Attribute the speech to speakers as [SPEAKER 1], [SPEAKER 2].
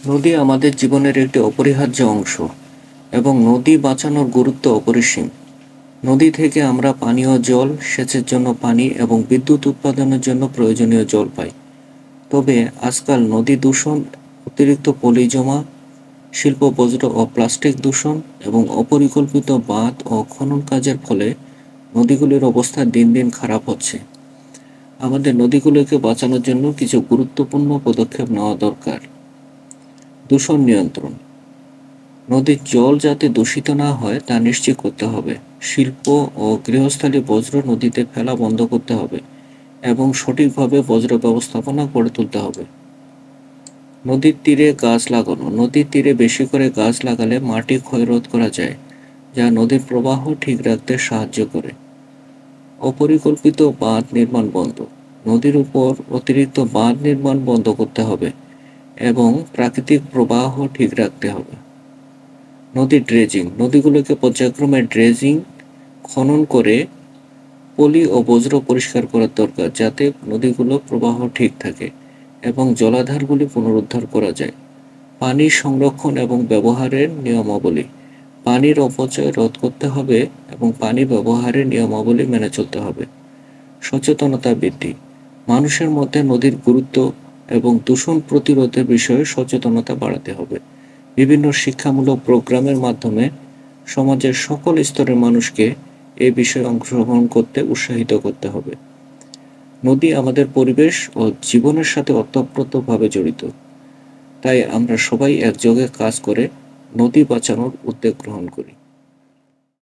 [SPEAKER 1] নদী আমাদের জীবনের একটি অপরিহার্য অংশ এবং নদী বাঁচানোর গুরুত্ব অপরিসীম। নদী থেকে আমরা পানীয় জল, সেচের জন্য পানি এবং বিদ্যুৎ উৎপাদনের জন্য প্রয়োজনীয় জল পাই। তবে আজকাল নদী দূষণ, অতিরিক্ত পলি জমা, শিল্প বজ্র ও প্লাস্টিক দূষণ এবং অপরিকল্পিত বাঁধ ও খনন কাজের ফলে নদীগুলির অবস্থা দিন দিন খারাপ হচ্ছে। আমাদের নদীগুলোকে বাঁচানোর জন্য কিছু গুরুত্বপূর্ণ পদক্ষেপ নেওয়া দরকার। দূষণ নিয়ন্ত্রণ। নদীর জল যাতে দূষিত না হয় তা নিশ্চিত করতে হবে। শিল্প ও গৃহস্থালী বজ্র নদীতে ফেলা বন্ধ করতে হবে এবং সঠিকভাবে বজ্র ব্যবস্থাপনা গড়ে তুলতে হবে। নদীর তীরে গাছ লাগানো। নদীর তীরে বেশি করে গাছ লাগালে মাটি ক্ষয় রোধ করা যায়, যা নদীর প্রবাহ ঠিক রাখতে সাহায্য করে। অপরিকল্পিত বাঁধ নির্মাণ বন্ধ। নদীর উপর অতিরিক্ত বাঁধ নির্মাণ বন্ধ করতে হবে এবং প্রাকৃতিক প্রবাহ ঠিক রাখতে হবে। নদী ড্রেজিং। নদীগুলোকে পর্যায়ক্রমে ড্রেজিং, খনন করে পলি ও বজ্র পরিষ্কার করার দরকার, যাতে নদীগুলো প্রবাহ ঠিক থাকে এবং জলাধারগুলি পুনরুদ্ধার করা যায়। পানি সংরক্ষণ এবং ব্যবহারের নিয়মাবলী। পানির অপচয় রোধ করতে হবে এবং পানি ব্যবহারের নিয়মাবলী মেনে চলতে হবে। সচেতনতা বৃদ্ধি। মানুষের মধ্যে নদীর গুরুত্ব এবং দূষণ প্রতিরোধের বিষয়ে সচেতনতা বাড়াতে হবে। বিভিন্ন শিক্ষামূলক প্রোগ্রামের মাধ্যমে সমাজের সকল স্তরের মানুষকে এ বিষয়ে অংশগ্রহণ করতে উৎসাহিত করতে হবে। নদী আমাদের পরিবেশ ও জীবনের সাথে ওতপ্রোতভাবে জড়িত। তাই আমরা সবাই একযোগে কাজ করে নদী বাঁচানোর উদ্যোগ গ্রহণ করি।